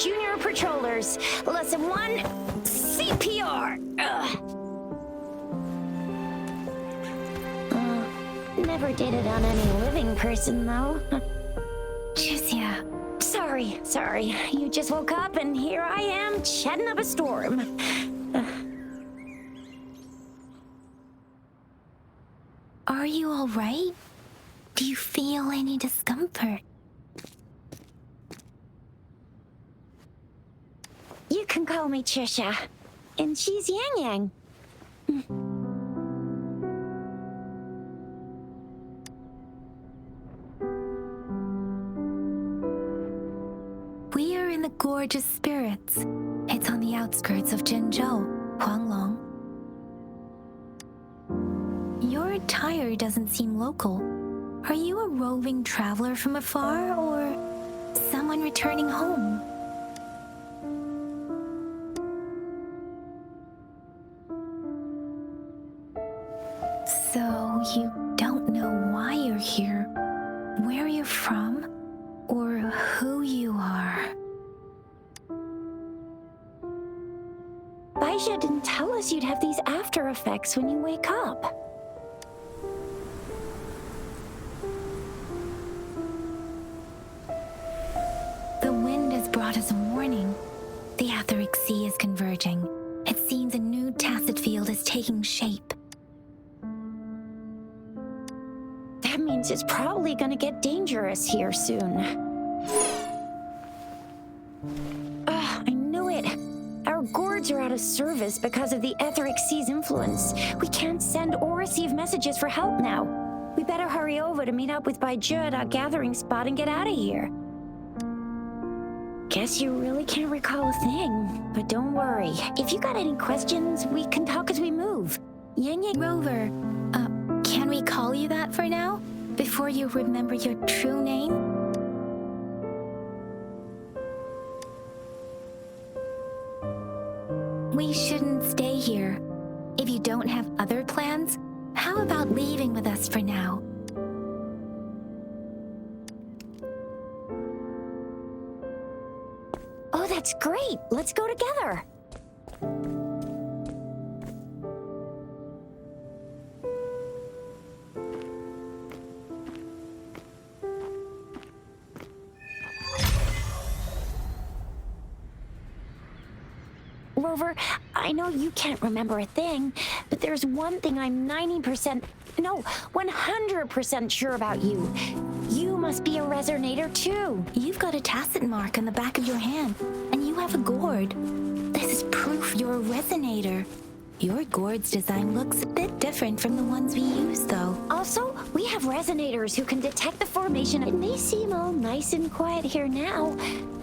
Junior Patrollers. Lesson 1, CPR. Never did it on any living person, though. Juicia. Sorry. You just woke up, and here I am, chatting up a storm. Are you all right? Do you feel any discomfort? You can call me Trisha, and she's Yang Yang. We are in the Gorgeous Spirits. It's on the outskirts of Zhenzhou, Huanglong. Your attire doesn't seem local. Are you a roving traveler from afar, or someone returning home? So you don't know why you're here, where you're from, or who you are. Baisha didn't tell us you'd have these after effects when you wake up. The wind has brought us a warning. The Etheric Sea is converging. It seems a new tacit field is taking shape. That means it's probably gonna get dangerous here soon. I knew it. Our gourds are out of service because of the Etheric Sea's influence. We can't send or receive messages for help now. We better hurry over to meet up with Baiju at our gathering spot and get out of here. Guess you really can't recall a thing, but don't worry. If you got any questions, we can talk as we move. Yang Yang Rover, can we call you that for now? Before you remember your true name? We shouldn't stay here. If you don't have other plans, how about leaving with us for now? Oh, that's great. Let's go together. Rover, I know you can't remember a thing, but there's one thing I'm 100% sure about you. You must be a resonator too. You've got a tacit mark on the back of your hand, and you have a gourd. This is proof you're a resonator. Your gourd's design looks a bit different from the ones we use, though. Also, we have resonators who can detect the formation. It may seem all nice and quiet here now,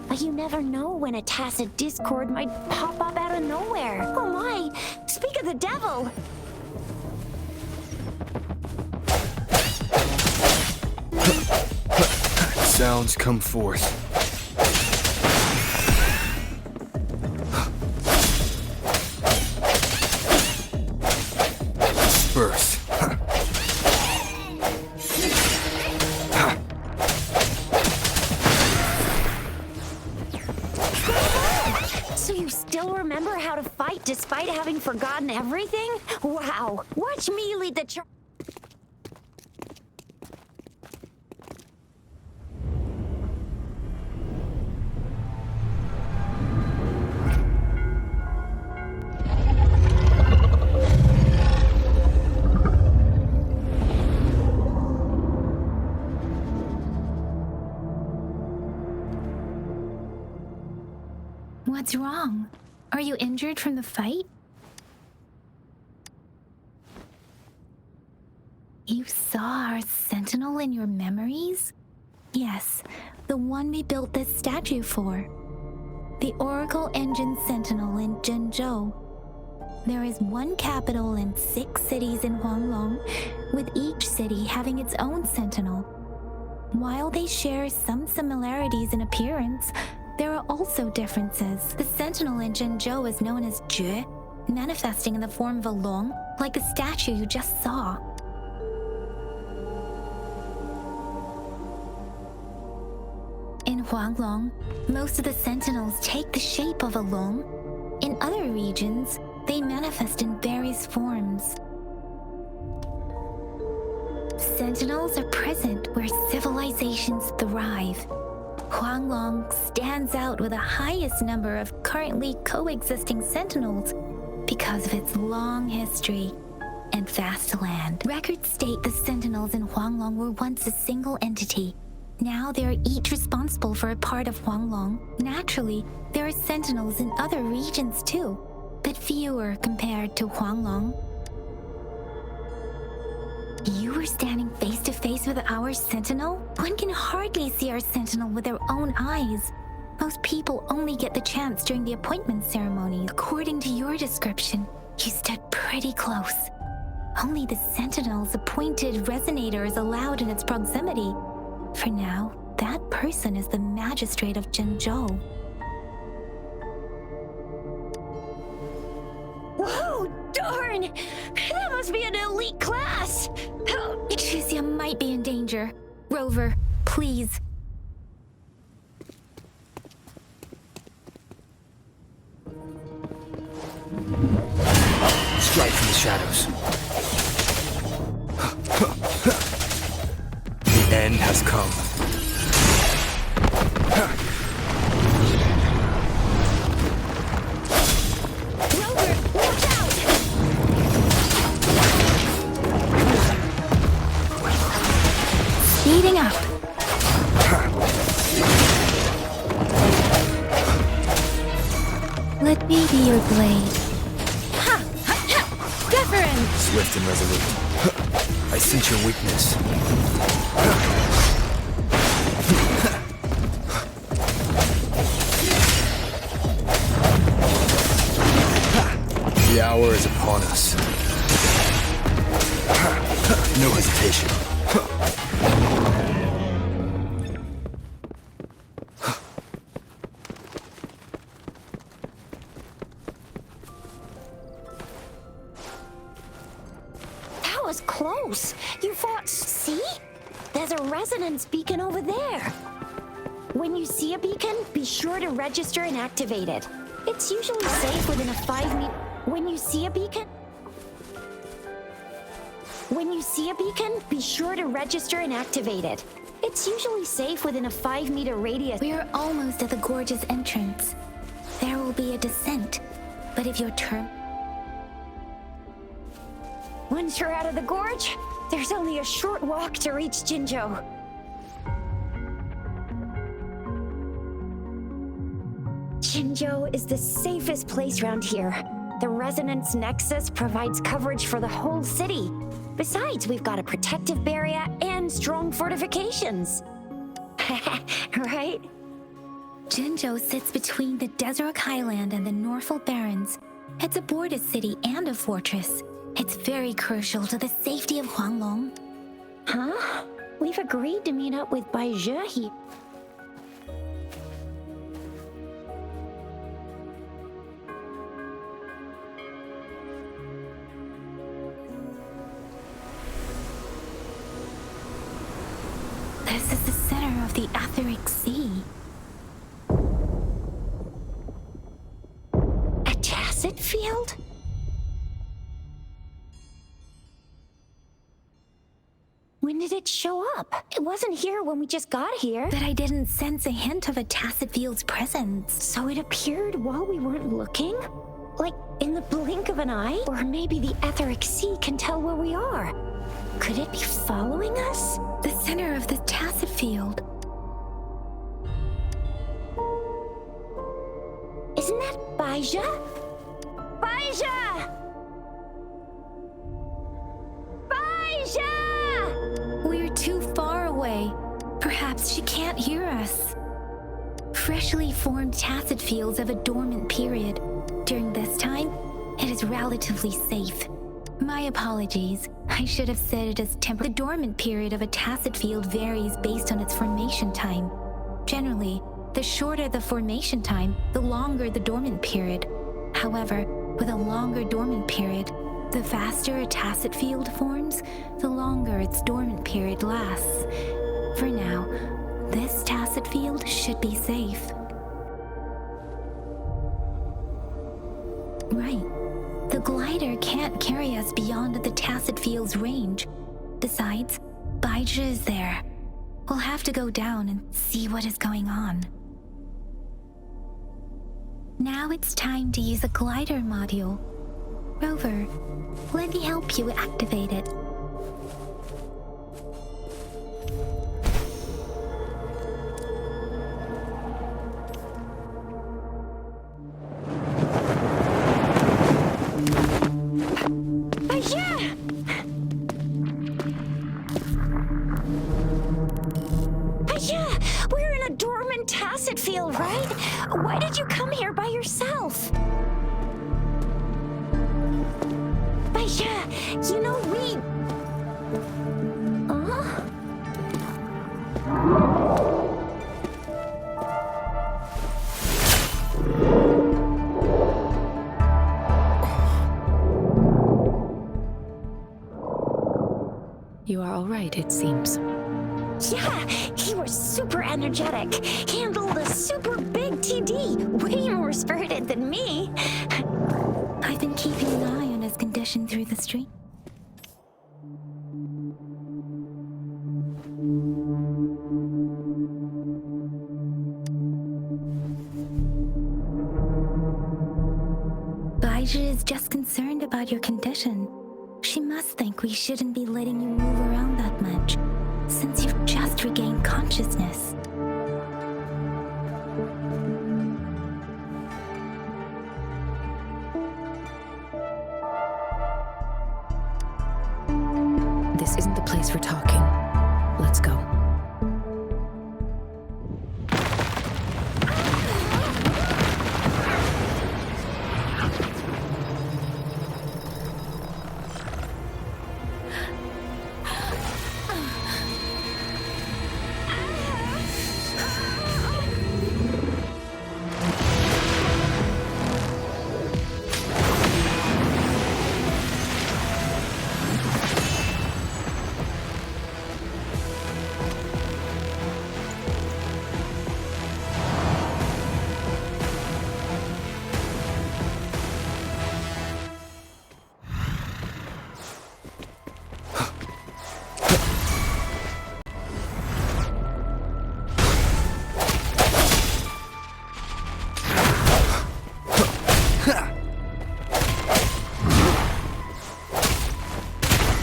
but you never know when a tacit discord might pop up out of nowhere. Oh my! Speak of the devil! Sounds come forth. Disperse. So you still remember how to fight despite having forgotten everything? Wow! Watch me lead the charge. What's wrong? Are you injured from the fight? You saw our sentinel in your memories? Yes, the one we built this statue for. The Oracle Engine Sentinel in Zhenzhou. There is one capital and 6 cities in Huanglong, with each city having its own sentinel. While they share some similarities in appearance, there are also differences. The sentinel in Zhenzhou is known as Jue, manifesting in the form of a long, like the statue you just saw. In Huanglong, most of the sentinels take the shape of a long. In other regions, they manifest in various forms. Sentinels are present where civilizations thrive. Huanglong stands out with the highest number of currently coexisting sentinels because of its long history and vast land. Records state the sentinels in Huanglong were once a single entity. Now they are each responsible for a part of Huanglong. Naturally, there are sentinels in other regions too, but fewer compared to Huanglong. You were standing face to face with our sentinel? One can hardly see our sentinel with their own eyes. Most people only get the chance during the appointment ceremony. According to your description, you stood pretty close. Only the sentinel's appointed resonator is allowed in its proximity. For now, that person is the magistrate of Zhenzhou. Whoa, darn! That must be an elite class! Tricia might be in danger. Rover, please. Strike from the shadows. The end has come. Rover, watch out! Speeding up. Let me be your blade. Ha! Ha! Ha! Deference! Swift and resolute. I sense your weakness. The hour is upon us. No hesitation. That was close. You fought. See? There's a resonance beacon over there. When you see a beacon, be sure to register and activate it. It's usually safe within a 5-meter. When you see a beacon, be sure to register and activate it. It's usually safe within a 5-meter radius. We are almost at the gorge's entrance. There will be a descent, but if your turn... Once you're out of the gorge, there's only a short walk to reach Jinzhou. Jinzhou is the safest place around here. The resonance nexus provides coverage for the whole city. Besides, we've got a protective barrier and strong fortifications. Right? Zhenzhou sits between the Desert Highland and the Norfolk Barrens. It's a border city and a fortress. It's very crucial to the safety of Huanglong. Huh? We've agreed to meet up with Baizhe here. This is the center of the Etheric Sea. A tacit field? When did it show up? It wasn't here when we just got here. But I didn't sense a hint of a tacit field's presence. So it appeared while we weren't looking? Like in the blink of an eye? Or maybe the Etheric Sea can tell where we are. Could it be following us? The center of the tacit field. Isn't that Baizhe? Baizhe! Baizhe! We're too far away. Perhaps she can't hear us. Freshly formed tacit fields have a dormant period. During this time, it is relatively safe. My apologies. I should have said it as temporary. The dormant period of a tacit field varies based on its formation time. Generally, the shorter the formation time, the longer the dormant period. However, with a longer dormant period, the faster a tacit field forms, the longer its dormant period lasts. For now, this tacit tacit field should be safe. Right. The glider can't carry us beyond the tacit field's range. Besides, Baizhi is there. We'll have to go down and see what is going on. Now it's time to use a glider module. Rover, let me help you activate it. We're in a dormant tacit field, right? Why did you come here by yourself? You know, You are all right, it seems. Yeah, he was super energetic. Handled a super big TD. Way more spirited than me. I've been keeping an eye on his condition through the stream. Baizhi is just concerned about your condition. She must think we shouldn't be letting you move around that much, since you've just regained consciousness. This isn't the place for talking. Let's go.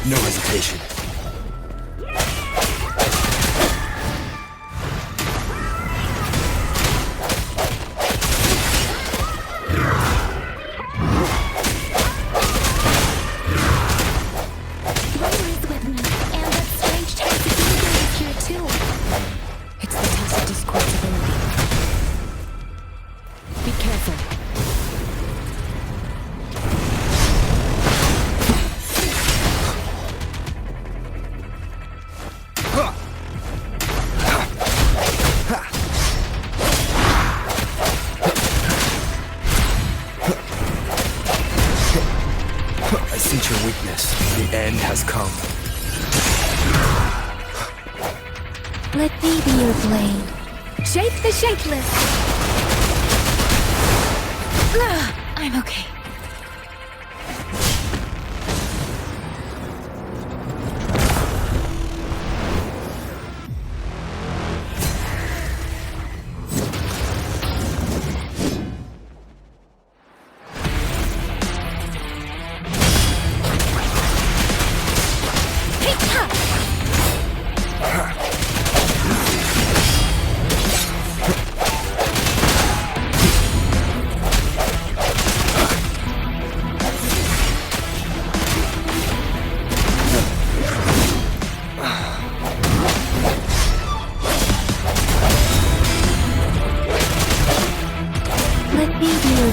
No hesitation. It's the tacit discourse ability. Be careful. I sense your weakness. The end has come. Let me be your blade. Shape the shapeless! I'm okay.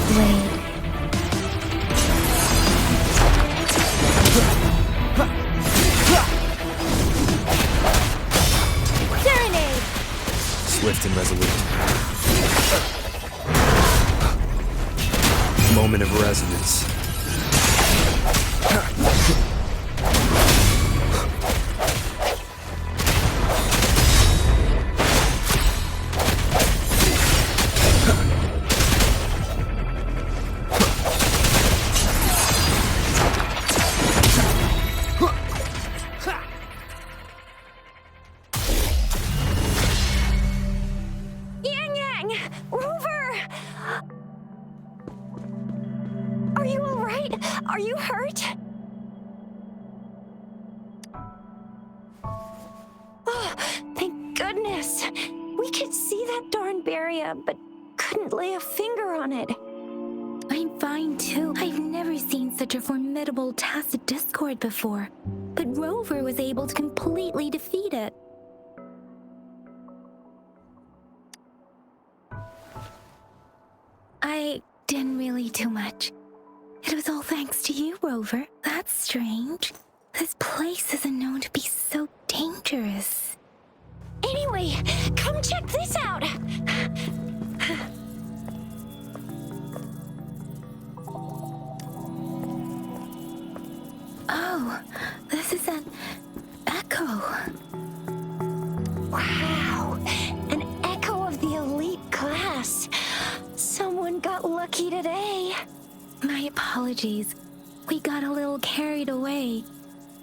Blade. Serenade! Swift and resolute. Moment of resonance. Bang! Rover! Are you all right? Are you hurt? Oh, thank goodness. We could see that darn barrier, but couldn't lay a finger on it. I'm fine too. I've never seen such a formidable tacit discord before. But Rover was able to completely defeat it. I didn't really do much. It was all thanks to you, Rover. That's strange. This place isn't known to be so dangerous. Anyway, come check this out. Oh, this is an echo. Wow, an echo of the elite class. Someone got lucky today. My apologies. We got a little carried away.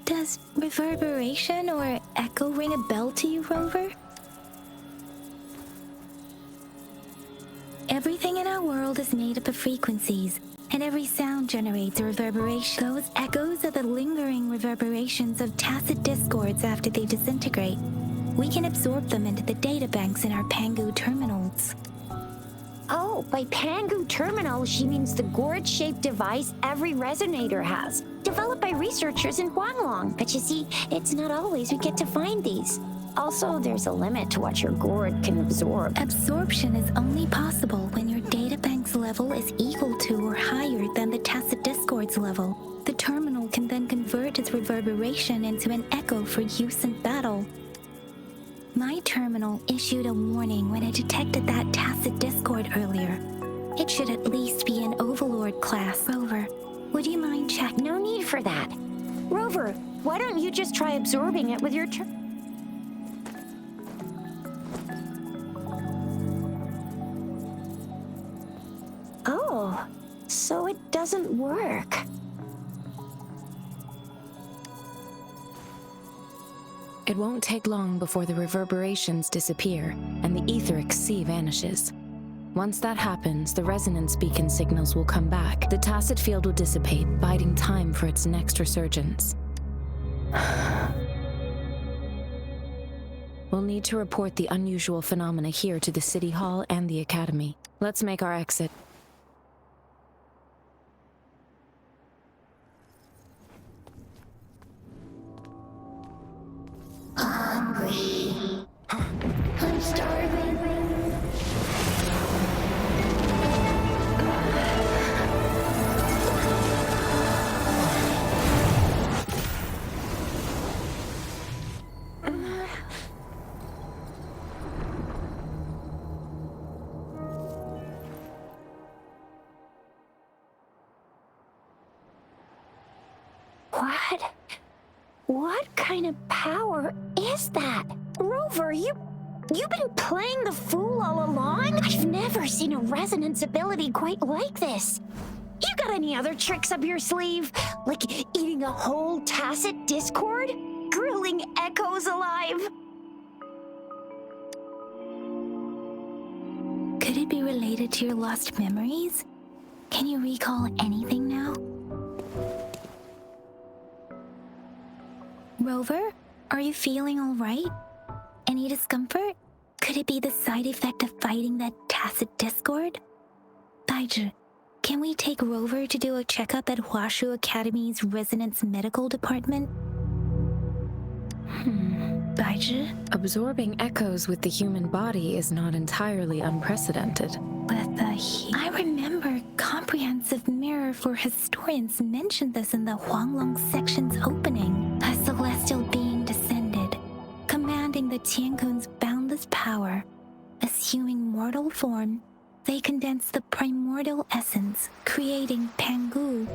Does reverberation or echo ring a bell to you, Rover? Everything in our world is made up of frequencies, and every sound generates a reverberation. Those echoes are the lingering reverberations of tacit discords after they disintegrate. We can absorb them into the databanks in our Pangu terminals. Oh, by Pangu Terminal, she means the gourd-shaped device every resonator has, developed by researchers in Huanglong. But you see, it's not always we get to find these. Also, there's a limit to what your gourd can absorb. Absorption is only possible when your databank's level is equal to or higher than the tacit discord's level. The terminal can then convert its reverberation into an echo for use in battle. My terminal issued a warning when it detected that tacit discord earlier. It should at least be an Overlord class. Rover, would you mind checking? No need for that. Rover, why don't you just try absorbing it with your Oh, so it doesn't work. It won't take long before the reverberations disappear and the etheric sea vanishes. Once that happens, the resonance beacon signals will come back. The tacit field will dissipate, biding time for its next resurgence. We'll need to report the unusual phenomena here to the City Hall and the Academy. Let's make our exit. I'm starving. What? What kind of power is that? Rover, you've been playing the fool all along? I've never seen a resonance ability quite like this. You got any other tricks up your sleeve? Like eating a whole tacit discord? Grilling echoes alive? Could it be related to your lost memories? Can you recall anything now? Rover, are you feeling all right? Any discomfort? Could it be the side effect of fighting that tacit discord? Baizhi, can we take Rover to do a checkup at Huashu Academy's Resonance Medical Department? Baizhi? Absorbing echoes with the human body is not entirely unprecedented. With the I remember Comprehensive Mirror for Historians mentioned this in the Huanglong section's opening. A celestial being descended, commanding the Tiankun's boundless power. Assuming mortal form, they condensed the primordial essence, creating Pangu.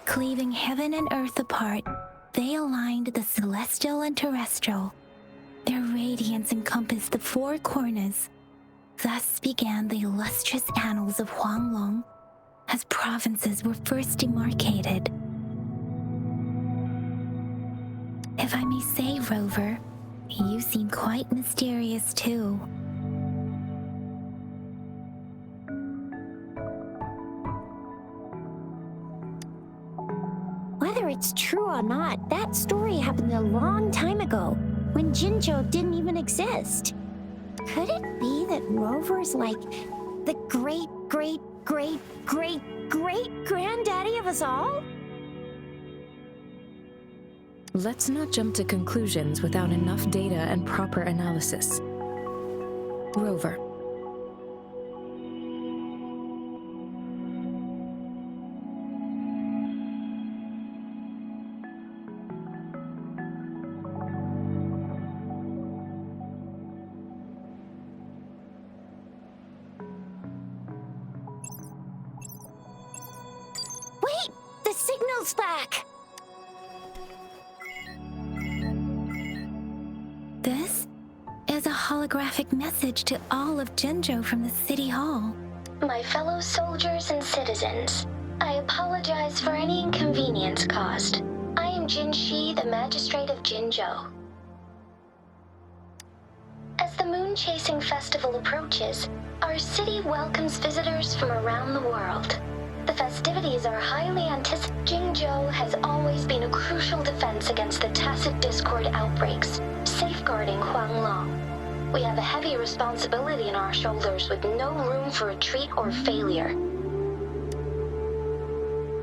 Cleaving heaven and earth apart, they aligned the celestial and terrestrial. Their radiance encompassed the four corners. Thus began the illustrious annals of Huanglong, as provinces were first demarcated. If I may say, Rover, you seem quite mysterious too. true or not, that story happened a long time ago, when Jinzhou didn't even exist. Could it be that Rover's like the great, great, great, great, great granddaddy of us all? Let's not jump to conclusions without enough data and proper analysis. Rover. Wait! The signal's back! This is a holographic message to all of Jinzhou from the City Hall. My fellow soldiers and citizens, I apologize for any inconvenience caused. I am Jin Shi, the Magistrate of Jinzhou. As the Moon Chasing Festival approaches, our city welcomes visitors from around the world. The festivities are highly anticipated. Jinzhou has always been a crucial defense against the tacit discord outbreaks, safeguarding Huanglong. We have a heavy responsibility on our shoulders with no room for retreat or failure.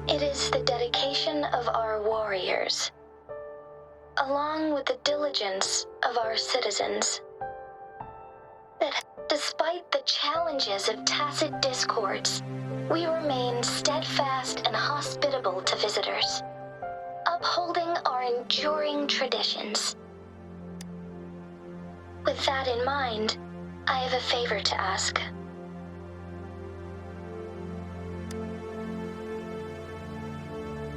It is the dedication of our warriors, along with the diligence of our citizens, that despite the challenges of tacit discords, we remain steadfast and hospitable to visitors, upholding our enduring traditions. With that in mind, I have a favor to ask.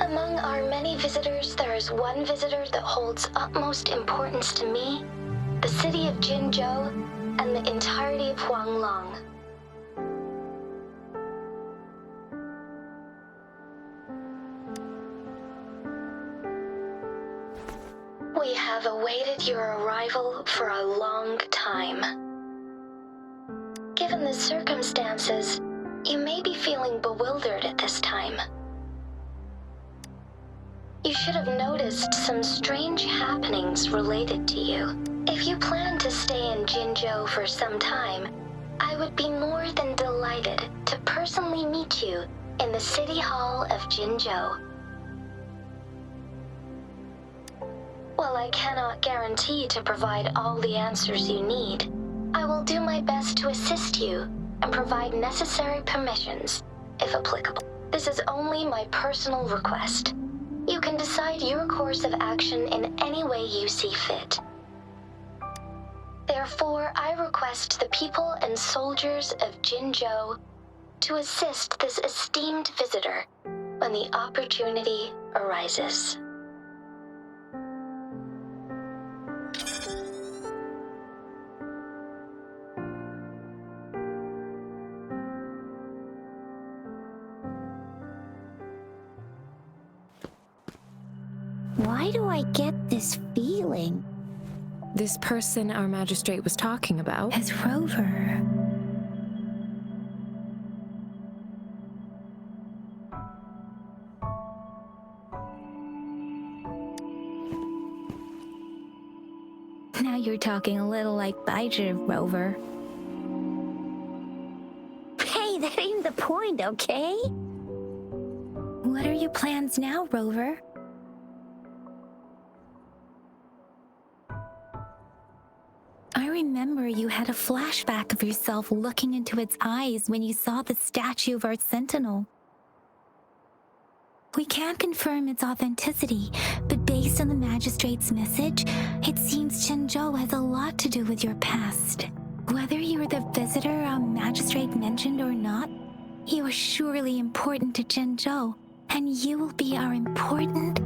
Among our many visitors, there is one visitor that holds utmost importance to me, the city of Jinzhou, and the entirety of Huanglong. We have awaited your arrival for a long time. Given the circumstances, you may be feeling bewildered at this time. You should have noticed some strange happenings related to you. If you plan to stay in Jinzhou for some time, I would be more than delighted to personally meet you in the City Hall of Jinzhou. While I cannot guarantee to provide all the answers you need, I will do my best to assist you and provide necessary permissions, if applicable. This is only my personal request. You can decide your course of action in any way you see fit. Therefore, I request the people and soldiers of Jinzhou to assist this esteemed visitor when the opportunity arises. Why do I get this feeling? This person our magistrate was talking about? As Rover. Now you're talking a little like Baizhi, Rover. Hey, that ain't the point, okay? What are your plans now, Rover? I remember you had a flashback of yourself looking into its eyes when you saw the statue of our sentinel. We can't confirm its authenticity, but based on the magistrate's message, it seems Jinzhou has a lot to do with your past. Whether you are the visitor our magistrate mentioned or not, you are surely important to Jinzhou, and you will be our important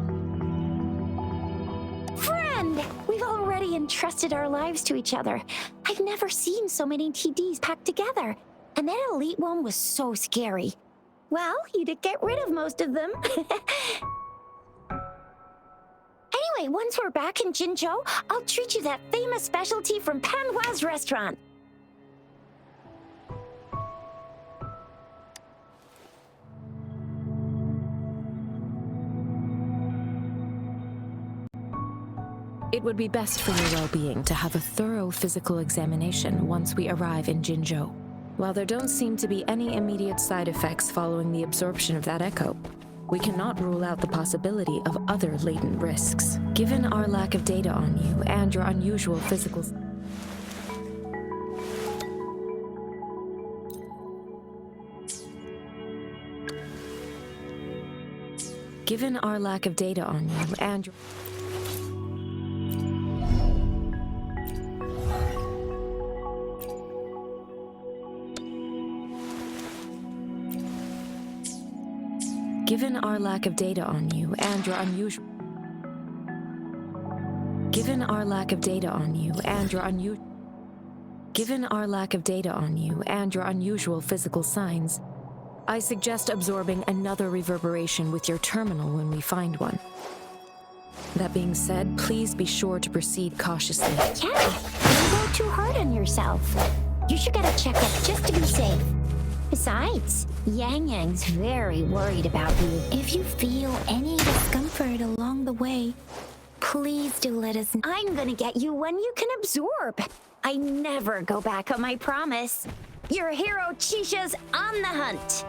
friend! We've already entrusted our lives to each other. I've never seen so many TDs packed together, and that elite one was so scary. Well, you did get rid of most of them. Anyway, once we're back in Jinzhou, I'll treat you that famous specialty from Panhua's restaurant. It would be best for your well-being to have a thorough physical examination once we arrive in Jinzhou. While there don't seem to be any immediate side effects following the absorption of that echo, we cannot rule out the possibility of other latent risks. Given our lack of data on you and your unusual physical... Given our lack of data on you and your... Given our lack of data on you and your unusual... Given our lack of data on you and your unusual... Given our lack of data on you and your unusual physical signs, I suggest absorbing another reverberation with your terminal when we find one. That being said, please be sure to proceed cautiously. Yeah, don't go too hard on yourself. You should get a checkup just to be safe. Besides, Yang Yang's very worried about you. If you feel any discomfort along the way, please do let us know. I'm gonna get you one you can absorb. I never go back on my promise. Your hero Chisha's on the hunt.